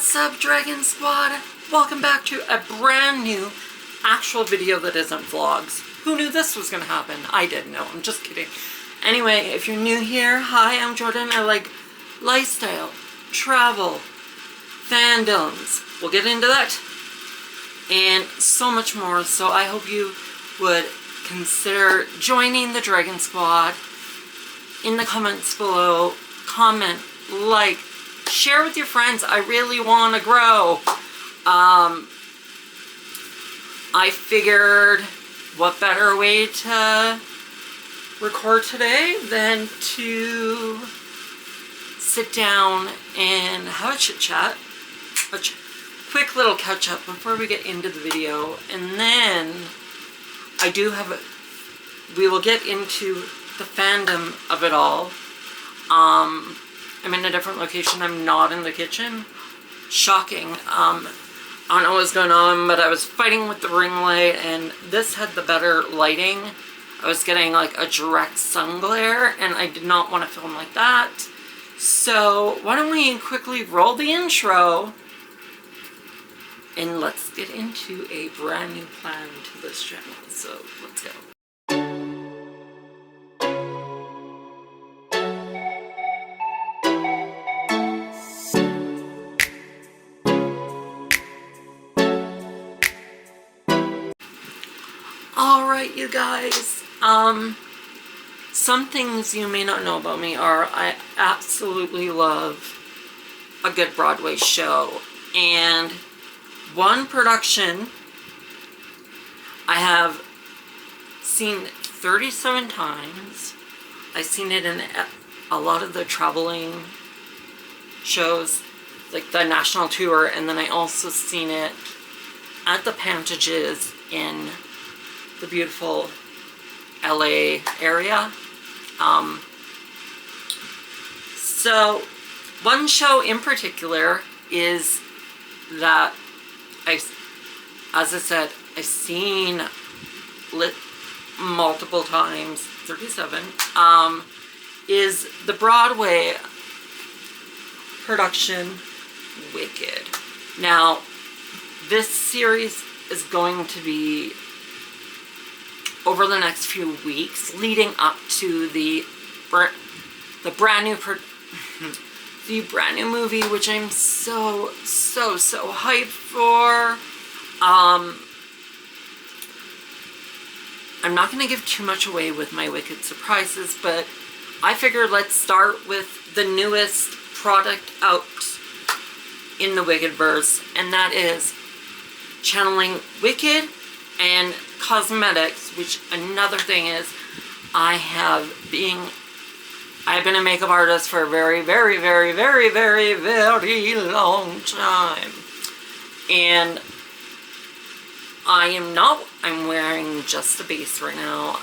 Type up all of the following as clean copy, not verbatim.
What's up, Dragon Squad? Welcome back to a brand new actual video that isn't vlogs. Who knew this was gonna happen? I didn't know, I'm just kidding. Anyway, if you're new here, hi, I'm Jordyn. I like lifestyle, travel, fandoms. We'll get into that and so much more. So I hope you would consider joining the Dragon Squad. In the comments below, comment, like, share with your friends. I really want to grow. I figured what better way to record today than to sit down and have a chit chat, a quick little catch up before we get into the video. And then I do have we will get into the fandom of it all. I'm in a different location. I'm not in the kitchen. Shocking. I don't know what's going on, but I was fighting with the ring light, and this had the better lighting. I was getting like a direct sun glare, and I did not want to film like that. So why don't we quickly roll the intro, and let's get into a brand new plan to this channel. So let's go. Alright, you guys, some things you may not know about me are I absolutely love a good Broadway show, and one production I have seen 37 times. I've seen it in a lot of the traveling shows, like the national tour, and then I also seen it at the Pantages in the beautiful LA area. So one show in particular is that as I said, I've seen lit multiple times, 37, is the Broadway production Wicked. Now, this series is going to be over the next few weeks, leading up to the brand new movie, which I'm so hyped for. I'm not going to give too much away with my Wicked surprises, but I figured let's start with the newest product out in the Wickedverse, and that is channeling Wicked and cosmetics, which another thing is I've been a makeup artist for a very long time, and I'm wearing just a base right now.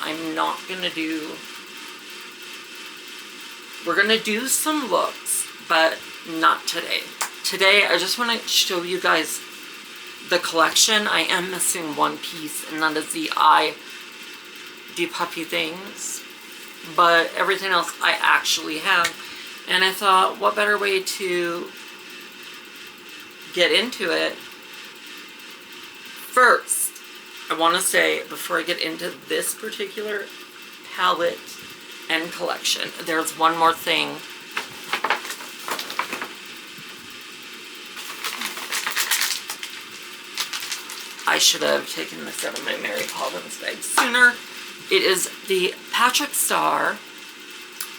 We're gonna do some looks, but not today. Today I just want to show you guys the collection. I am missing one piece, and that is the puffy things, but everything else I actually have. And I thought, what better way to get into it? First, I want to say, before I get into this particular palette and collection, there's one more thing. I should have taken this out of my Mary Poppins bag sooner. It is the Patrick Star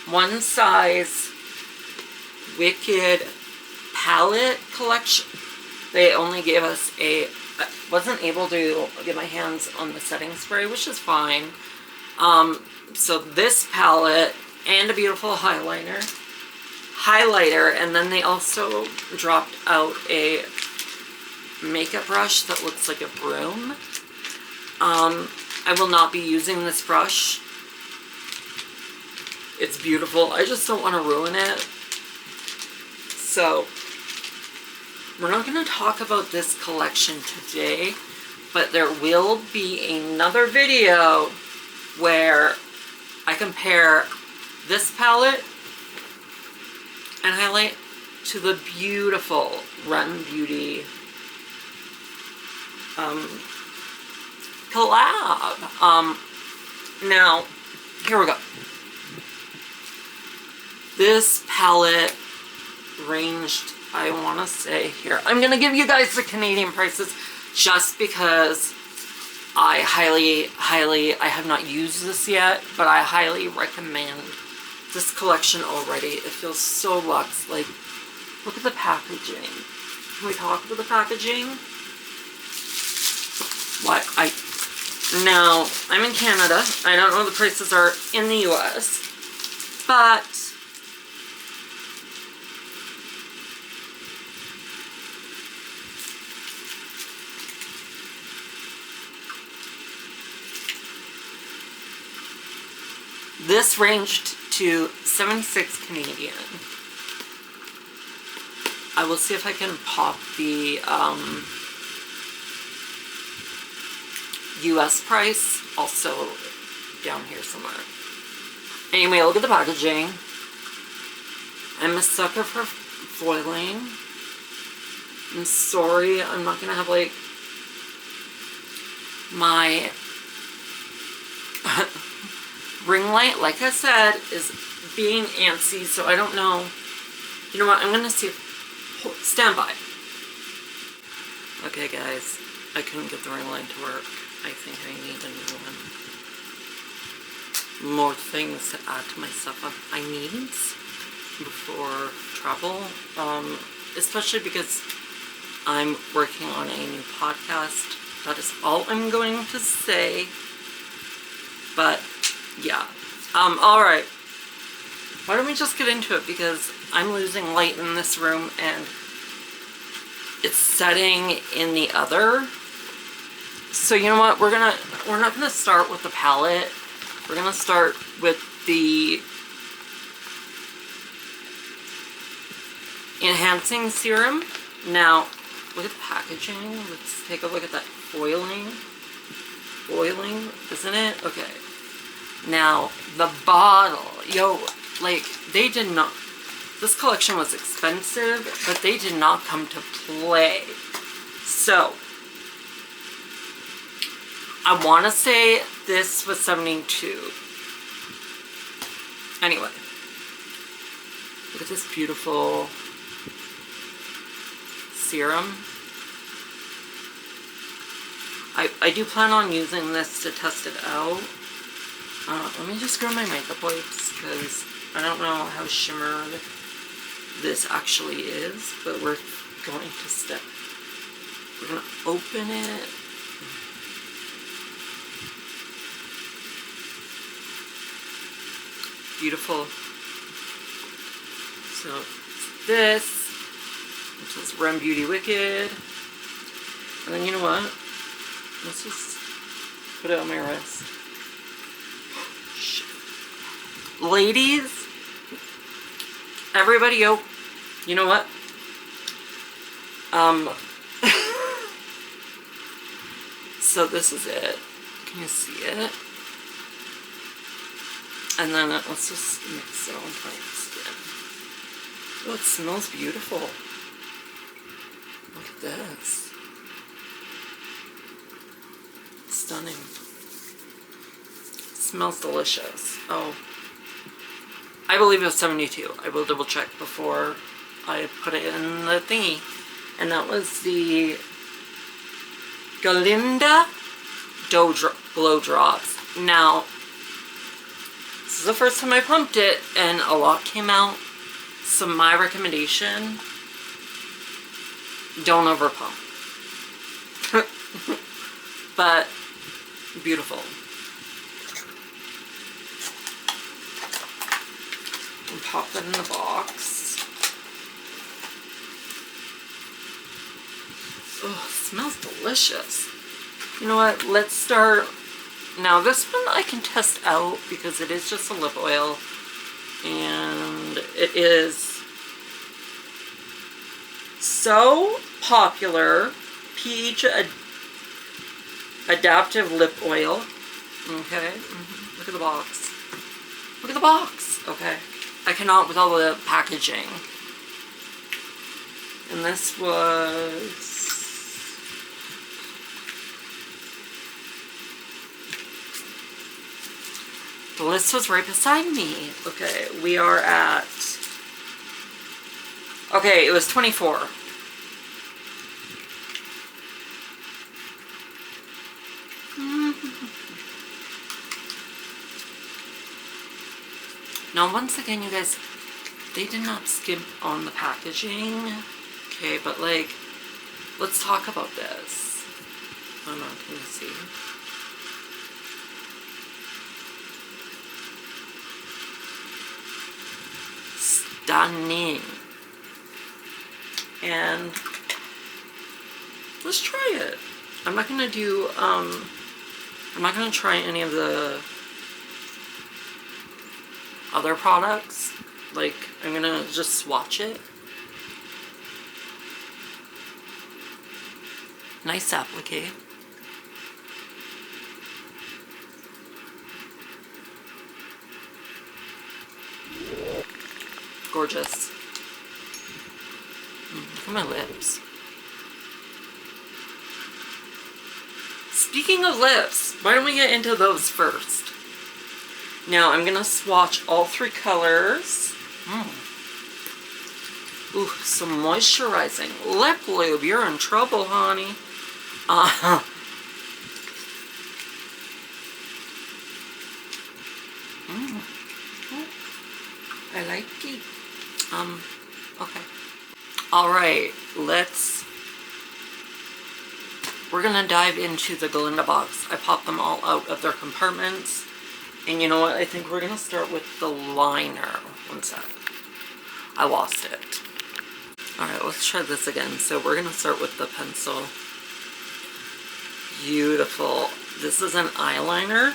One Size Wicked palette collection. They only gave us I wasn't able to get my hands on the setting spray, which is fine. So this palette and a beautiful highlighter, and then they also dropped out a makeup brush that looks like a broom. I will not be using this brush. It's beautiful. I just don't want to ruin it. So we're not going to talk about this collection today, but there will be another video where I compare this palette and highlight to the beautiful R.E.M Beauty collab. Now, here we go. This palette ranged, I want to say here, I'm going to give you guys the Canadian prices just because I I have not used this yet, but I highly recommend this collection already. It feels so luxe. Like, look at the packaging. Can we talk about the packaging? Now, I'm in Canada. I don't know what the prices are in the US, but this ranged to 76 Canadian. I will see if I can pop the US price also down here somewhere. Anyway, look at the packaging. I'm a sucker for foiling. I'm sorry, I'm not gonna have like my ring light, like I said, is being antsy, so I don't know. You know what, I'm gonna see if, stand by. Okay guys, I couldn't get the ring light to work. I think I need a new one. More things to add to my stuff I need before travel. Especially because I'm working on a new podcast. That is all I'm going to say. But yeah. Alright. Why don't we just get into it, because I'm losing light in this room and it's setting in the other. So you know what, we're not gonna start with the palette. We're gonna start with the enhancing serum. Now, look at the packaging. Let's take a look at that foiling. Foiling, isn't it? Okay. Now, the bottle. Yo, like, they did not... This collection was expensive, but they did not come to play. So, I want to say this was 72. Anyway. Look at this beautiful serum. I do plan on using this to test it out. Let me just grab my makeup wipes, because I don't know how shimmered this actually is, but we're going to step. We're going to open it. Beautiful. So this, which is R.E.M Beauty Wicked. And then you know what? Let's just put it on my wrist. Ladies, everybody, yo, you know what? So this is it. Can you see it? And then let's just mix it onto my skin. Oh, it smells beautiful. Look at this. Stunning. It smells delicious. Oh. I believe it was 72. I will double check before I put it in the thingy. And that was the Galinda Glow Drops. Now, this is the first time I pumped it, and a lot came out. So my recommendation, don't over pump. But beautiful. And pop it in the box. Oh, it smells delicious. You know what? Let's start. Now this one I can test out because it is just a lip oil, and it is so popular. Peach Adaptive Lip Oil. Okay, look at the box. Look at the box. Okay, I cannot with all the packaging. And this was... The list was right beside me. Okay, we are at... Okay, it was 24. Now, once again, you guys, they did not skimp on the packaging. Okay, but like, let's talk about this. I don't know, can you see? Stunning. And let's try it. I'm not gonna do, I'm not gonna try any of the other products. Like, I'm gonna just swatch it. Nice applique. Gorgeous. Look at my lips. Speaking of lips, why don't we get into those first? Now I'm gonna swatch all three colors. Ooh, some moisturizing lip lube. You're in trouble, honey. I like it. Okay. Alright, we're gonna dive into the Glinda box. I popped them all out of their compartments. And you know what? I think we're gonna start with the liner. One sec. I lost it. Alright, let's try this again. So we're gonna start with the pencil. Beautiful. This is an eyeliner.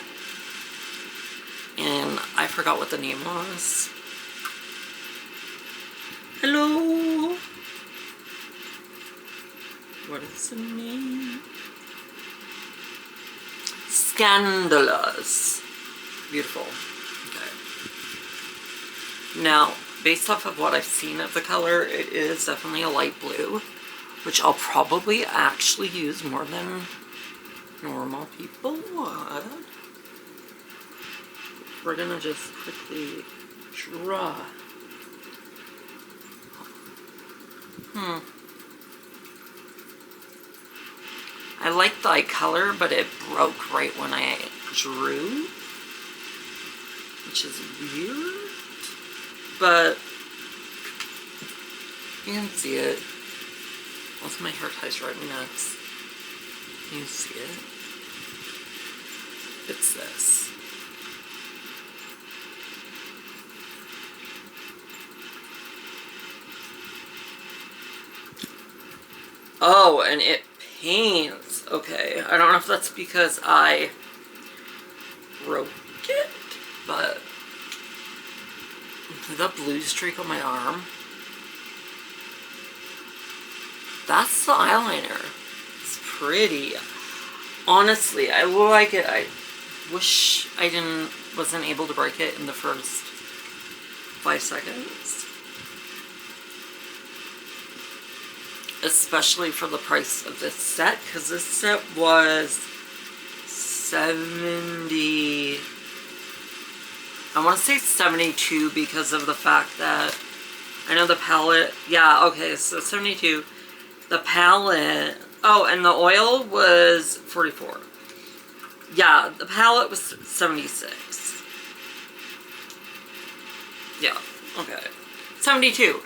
And I forgot what the name was. Hello? What is the name? Scandalous. Beautiful. Okay. Now, based off of what I've seen of the color, it is definitely a light blue, which I'll probably actually use more than normal people would. We're gonna just quickly draw. I like the eye color, but it broke right when I drew, which is weird, but you can see it. Also, my hair ties driving me nuts. Can you see it? It's this. Oh, and it paints. Okay, I don't know if that's because I broke it, but that blue streak on my arm, that's the eyeliner. It's pretty. Honestly, I like it. I wish I wasn't able to break it in the first 5 seconds. Especially for the price of this set, because this set was $70, I want to say $72 because of the fact that I know the palette, yeah, okay, so $72. The palette, oh, and the oil was $44. Yeah, the palette was $76. Yeah, okay. $72.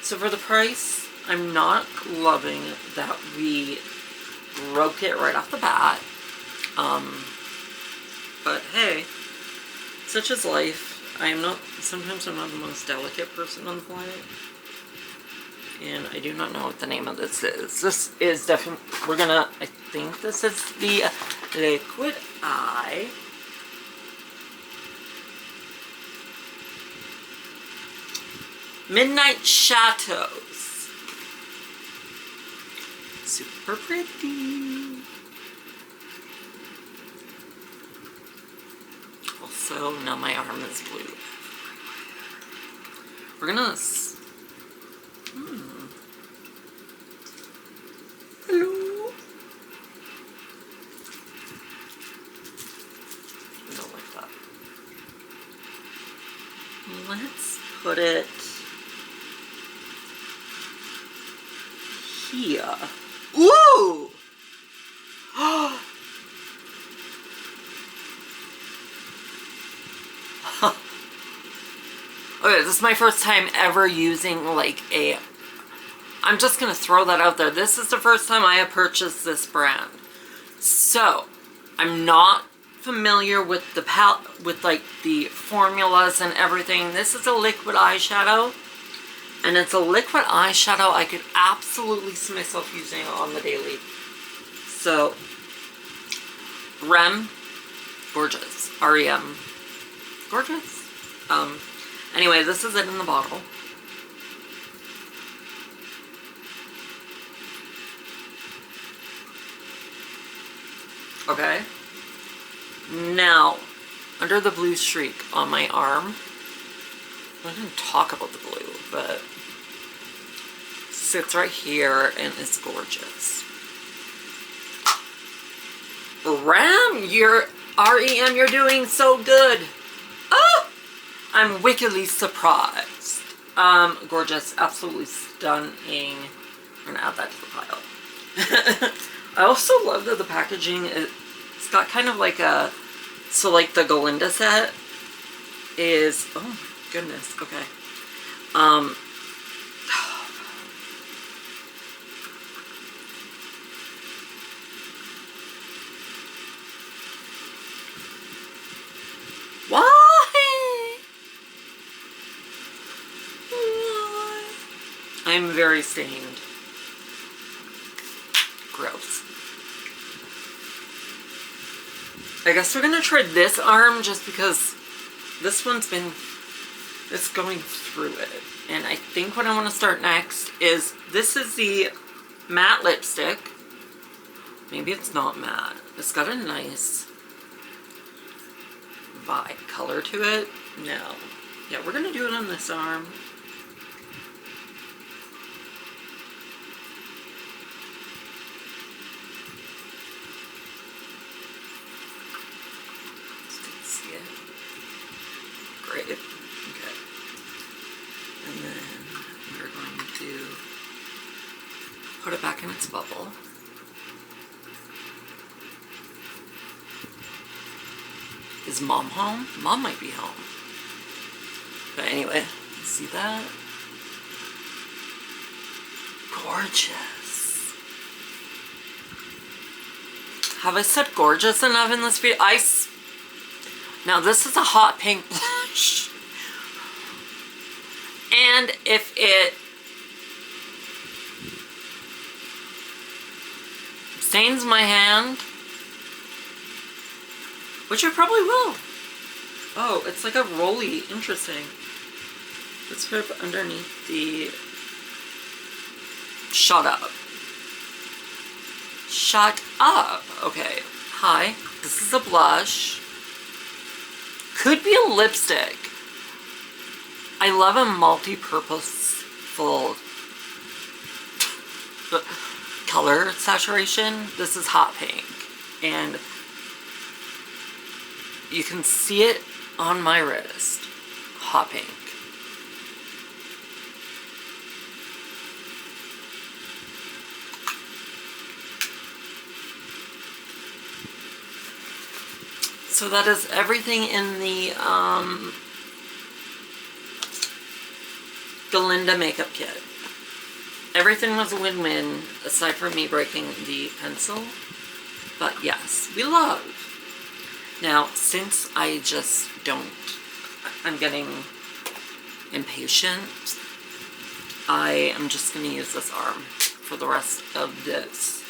So for the price, I'm not loving that we broke it right off the bat. But hey, such is life. Sometimes I'm not the most delicate person on the planet. And I do not know what the name of this is. This is definitely, I think this is the liquid eye. Midnight Shadows. Super pretty. Also, now my arm is blue. We're gonna... put it here. Ooh! Okay, this is my first time ever using like a... I'm just gonna throw that out there. This is the first time I have purchased this brand. So, I'm not familiar with the with like the formulas and everything. This is a liquid eyeshadow. And it's a liquid eyeshadow I could absolutely see myself using on the daily. So, R.E.M. Gorgeous. R.E.M. Gorgeous. Anyway, this is it in the bottle. Okay. Now, under the blue streak on my arm, I didn't talk about the blue, but sits right here and it's gorgeous. R.E.M, you're doing so good. Oh, I'm wickedly surprised. Gorgeous, absolutely stunning. I'm gonna add that to the pile. I also love that the packaging, it's got kind of like a, so like the Galinda set is, oh my goodness, okay. Why? I'm very stained. Gross. I guess we're gonna try this arm just because this one's been, it's going through it. And I think what I want to start next is, this is the matte lipstick. Maybe it's not matte. It's got a nice vibe color to it. No. Yeah, we're gonna do it on this arm. Great. Okay. And then we're going to put it back in its bubble. Is Mom home? Mom might be home. But anyway, see that? Gorgeous. Have I said gorgeous enough in this video? Now this is a hot pink blush. And if it stains my hand, which it probably will. Oh, it's like a rolly. Interesting. Let's put it underneath the... Shut up. Shut up. Okay. Hi. This is a blush. Could be a lipstick. I love a multi-purposeful color saturation. This is hot pink. And you can see it on my wrist. Hot pink. So that is everything in the Galinda makeup kit. Everything was a win-win, aside from me breaking the pencil. But yes, we love. Now, since I just don't, I'm getting impatient, I am just going to use this arm for the rest of this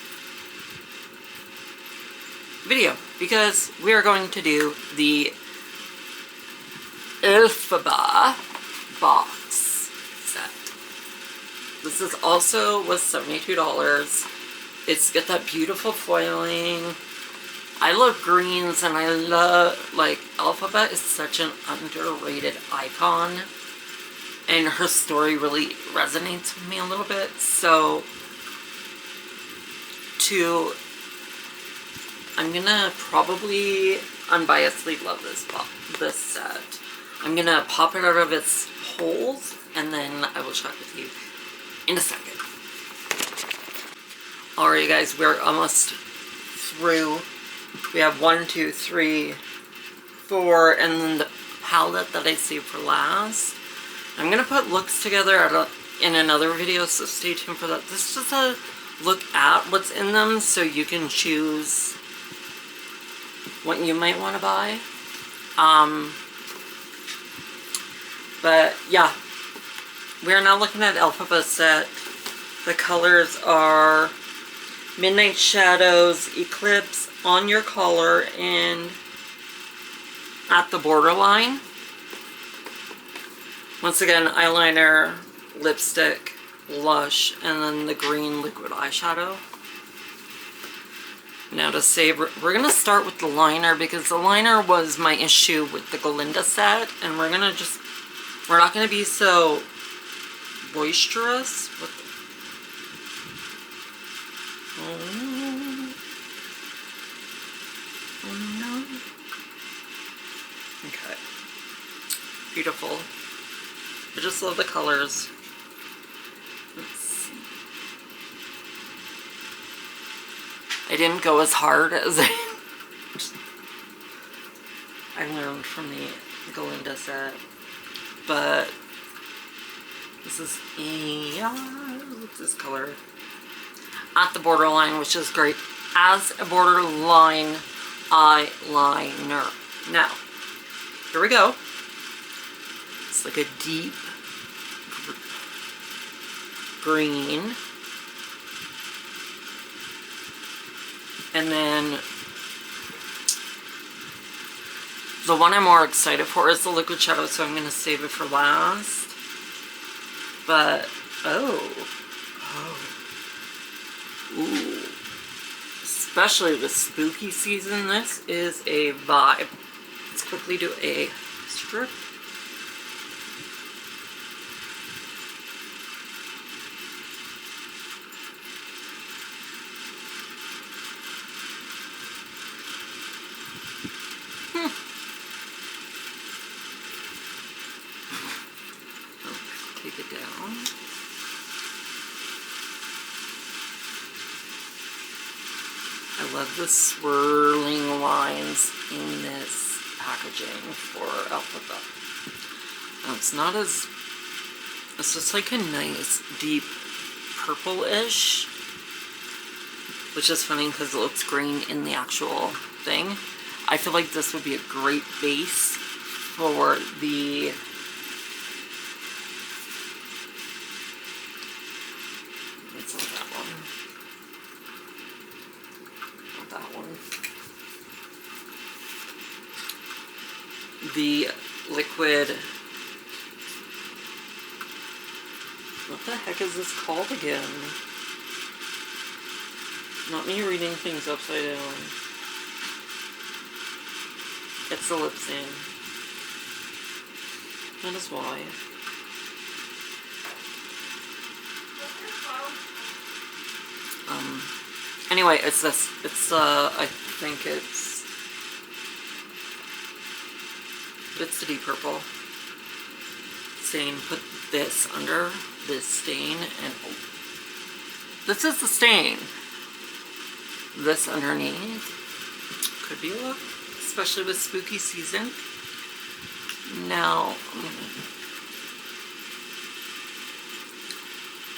video, because we are going to do the Elphaba box set. This is also was $72. It's got that beautiful foiling. I love greens, and I love, like, Elphaba is such an underrated icon, and her story really resonates with me a little bit. So I'm gonna probably unbiasedly love this set. I'm gonna pop it out of its holes and then I will check with you in a second. Alright guys, we're almost through. We have 1, 2, 3, 4, and then the palette that I saved for last. I'm gonna put looks together in another video, so stay tuned for that. This is just a look at what's in them so you can choose what you might want to buy. But yeah, we are now looking at Alphabet Set. The colors are Midnight Shadows, Eclipse, On Your Collar, and At the Borderline. Once again, eyeliner, lipstick, blush, and then the green liquid eyeshadow. Now to save, we're going to start with the liner because the liner was my issue with the Glinda set, and we're not going to be so boisterous with oh no. Okay. Beautiful. I just love the colors. Let's see. I didn't go as hard as I learned from the Glinda set, but this is what's this color? At the Borderline, which is great as a borderline eyeliner. Now, here we go. It's like a deep green. And then the one I'm more excited for is the liquid shadow, so I'm going to save it for last. But, ooh. Especially with spooky season, this is a vibe. Let's quickly do a strip. Take it down. I love the swirling lines in this packaging for Alphabet. It's not as, it's just like a nice deep purple-ish, which is funny because it looks green in the actual thing. I feel like this would be a great base for the the liquid, what the heck is this called again? Not me reading things upside down. It's the lip stain. That is why. Anyway, it's this. It's I think it's the deep purple. Saying put this under this stain, and this is the stain. This underneath could be a look, especially with spooky season. Now,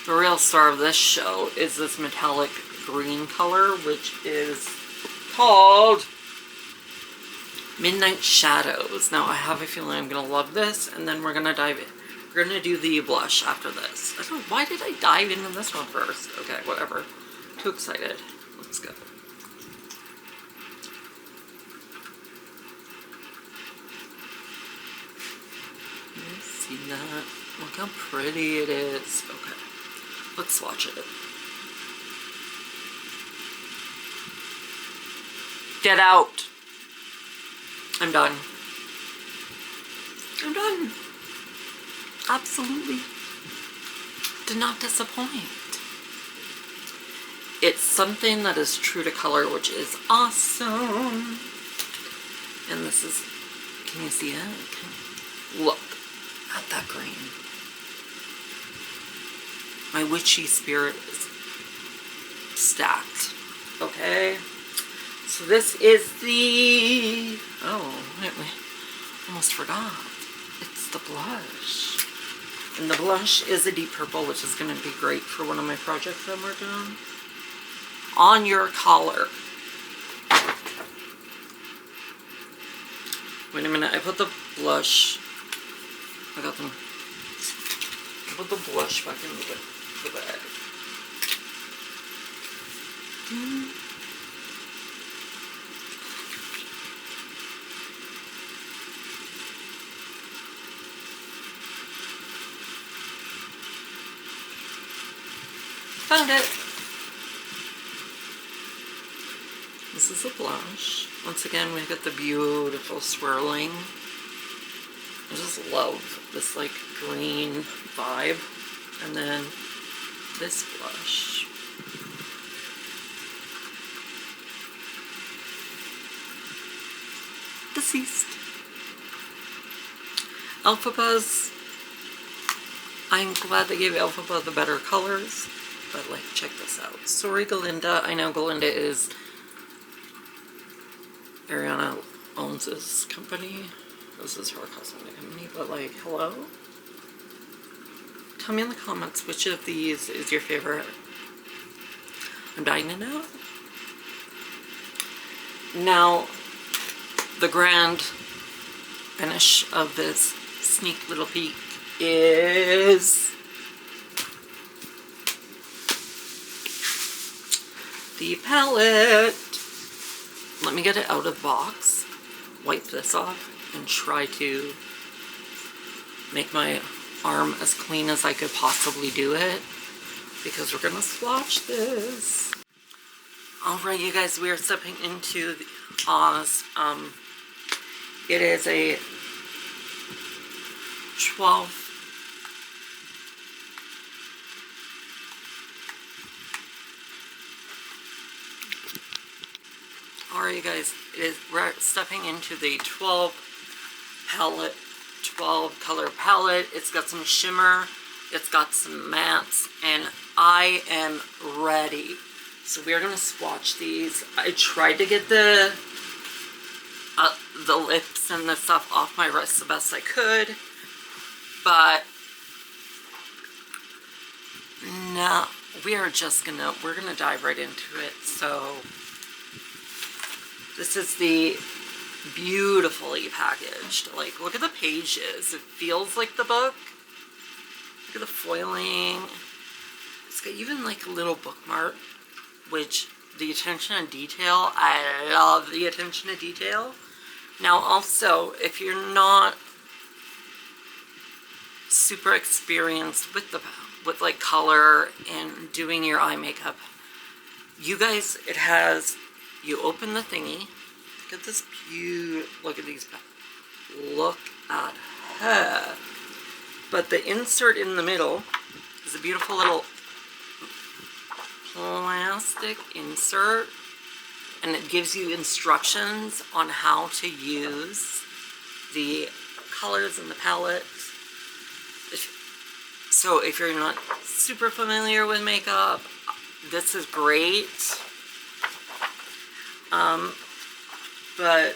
the real star of this show is this metallic green color, which is called Midnight Shadows. Now, I have a feeling I'm going to love this, and then we're going to dive in. We're going to do the blush after this. I don't know, why did I dive into this one first? Okay, whatever. Too excited. Let's go. See that? Look how pretty it is. Okay, let's swatch it. Get out. I'm done. I'm done. Absolutely. Did not disappoint. It's something that is true to color, which is awesome. And this is, can you see it? Look at that green. My witchy spirit is stacked. Okay? So this is the... Oh, wait. Almost forgot. It's the blush. And the blush is a deep purple, which is going to be great for one of my projects I'm working on your collar. Wait a minute, I put the blush... I got them. I put the blush back in the bag. Found it. This is a blush. Once again, we got the beautiful swirling. I just love this like green vibe. And then this blush. Deceased. Alphaba. I'm glad they gave Alphaba the better colors. But like, check this out. Sorry, Galinda. I know Galinda is... Ariana owns this company. This is her cosmetic company. But like, hello? Tell me in the comments which of these is your favorite. I'm dying to know. Now, the grand finish of this sneak little peek is... the palette. Let me get it out of the box, wipe this off, and try to make my arm as clean as I could possibly do it, because we're gonna swatch this. Alright, you guys, we are stepping into the Oz. It is a 12 Alright, you guys, we're stepping into the 12 color palette. It's got some shimmer, it's got some mattes, and I am ready. So we're gonna swatch these. I tried to get the lips and the stuff off my wrist the best I could, but no, we're gonna dive right into it. So this is the beautifully packaged. Like, look at the pages. It feels like the book. Look at the foiling. It's got even like a little bookmark, which the attention to detail, I love the attention to detail. Now also, if you're not super experienced with like color and doing your eye makeup, you guys, you open the thingy. Look at this look at these. Look at her. But the insert in the middle is a beautiful little plastic insert. And it gives you instructions on how to use the colors in the palette. So if you're not super familiar with makeup, this is great. But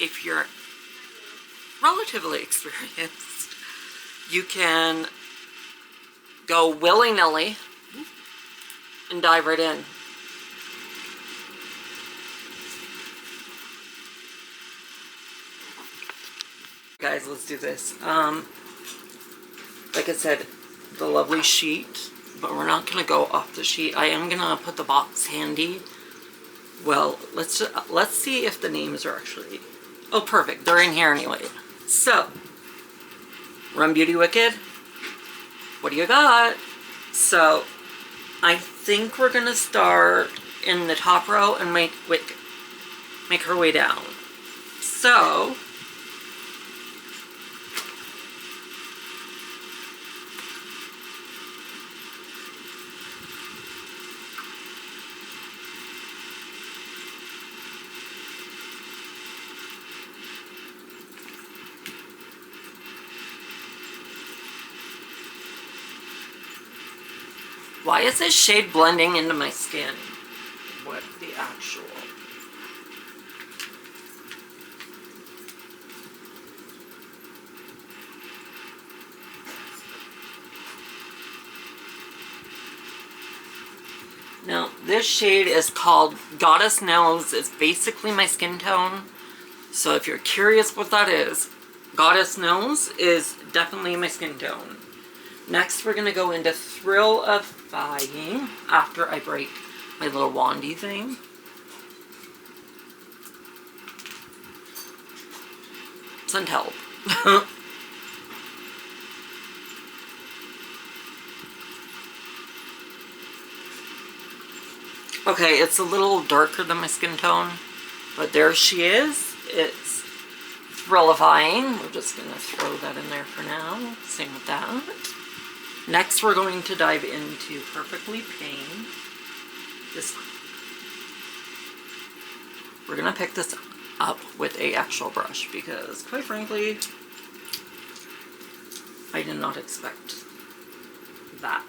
if you're relatively experienced, you can go willy-nilly and dive right in. Guys, let's do this. Like I said, the lovely sheet, but we're not gonna go off the sheet. I am gonna put the box handy. Well, let's see if the names are actually... Oh, perfect. They're in here anyway. So, Run Beauty Wicked, what do you got? So, I think we're gonna start in the top row and make her way down. So, Why is this shade blending into my skin? What the actual? Now, this shade is called Goddess Knows. It's basically my skin tone. So if you're curious what that is, Goddess Knows is definitely my skin tone. Next, we're going to go into Thrill-ifying after I break my little wandy thing. Send help. Okay, it's a little darker than my skin tone, but there she is. It's Thrill-ifying. We're just going to throw that in there for now. Same with that. Next, we're going to dive into Perfectly Pink. We're going to pick this up with a actual brush because, quite frankly, I did not expect that.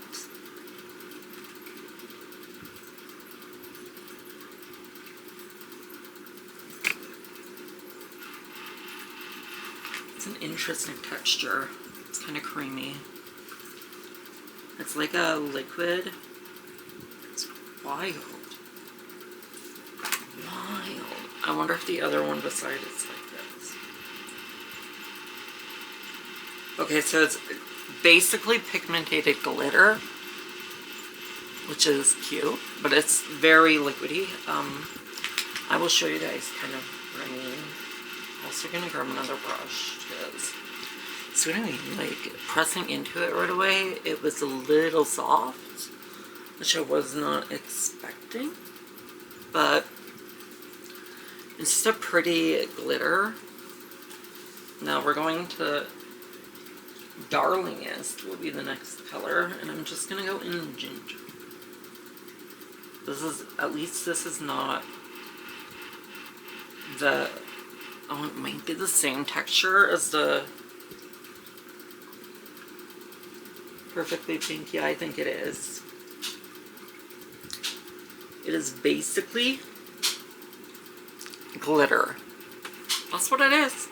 It's an interesting texture. It's kind of creamy. It's like a liquid. It's wild. Wild. I wonder if the other one beside it's like this. Okay, so it's basically pigmented glitter, which is cute, but it's very liquidy. I will show you guys kind of what I mean. Also gonna grab another brush because see what I mean? Like pressing into it right away, it was a little soft, which I was not expecting, but it's just a pretty glitter. Now we're going to Darlingest will be the next color, and I'm just gonna go in ginger. This is, at least this is not the, oh, it might be the same texture as the Perfectly Pink. Yeah, I think it is. It is basically glitter. That's what it is.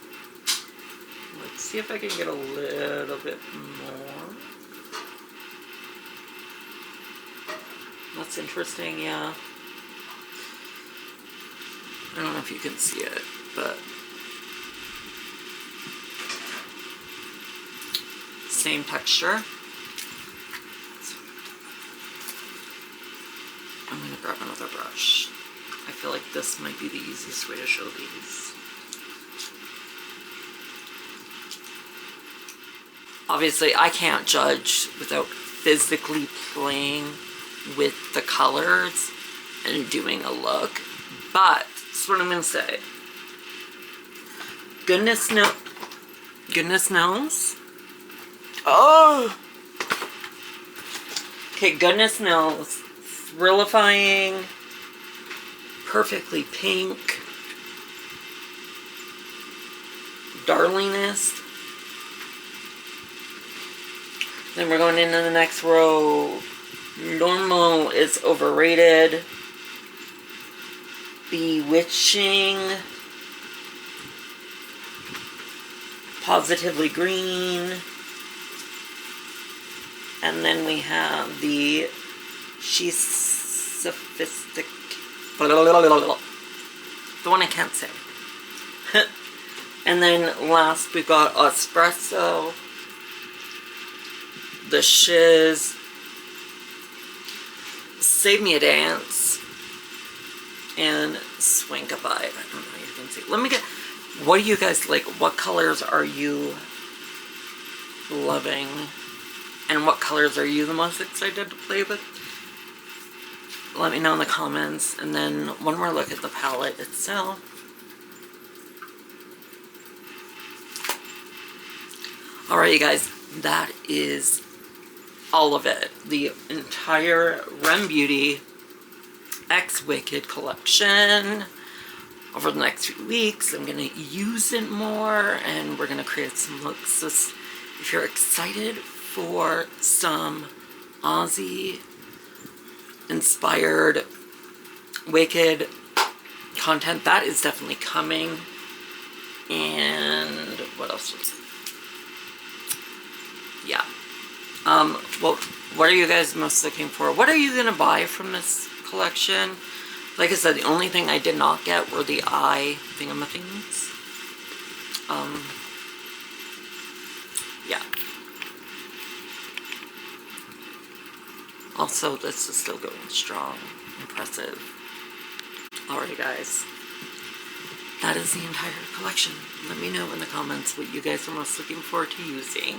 Let's see if I can get a little bit more. That's interesting, yeah. I don't know if you can see it, but same texture. I'm gonna grab another brush. I feel like this might be the easiest way to show these. Obviously, I can't judge without physically playing with the colors and doing a look, but that's what I'm gonna say. Goodness knows. Oh! Okay, goodness knows. Thrill-ifying, Perfectly Pink, Darlingest. Then we're going into the next row. Normal is overrated. Bewitching, Positively Green, and then we have the She's Sophisticated, the one I can't say. And then last we got Espresso, the Shiz, Save Me a Dance, and Swankified. I don't know if you can see. Let me get, what do you guys like? What colors are you loving? And what colors are you the most excited to play with? Let me know in the comments. And then one more look at the palette itself. Alright, you guys, that is all of it. The entire R.E.M Beauty X Wicked collection. Over the next few weeks, I'm going to use it more, and we're going to create some looks. So if you're excited for some Aussie inspired Wicked content. That is definitely coming. And what else was it? Yeah. Well, what are you guys most looking for? What are you gonna buy from this collection? Like I said, the only thing I did not get were the eye thingamithings. Yeah. Also, this is still going strong. Impressive. Alright, guys. That is the entire collection. Let me know in the comments what you guys are most looking forward to using.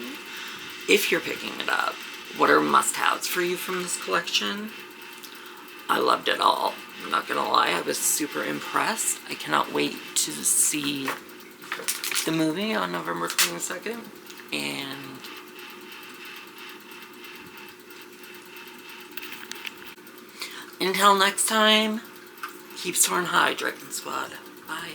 If you're picking it up, what are must-haves for you from this collection? I loved it all. I'm not gonna lie, I was super impressed. I cannot wait to see the movie on November 22nd. And until next time, keep soaring high, Dragon Squad. Bye.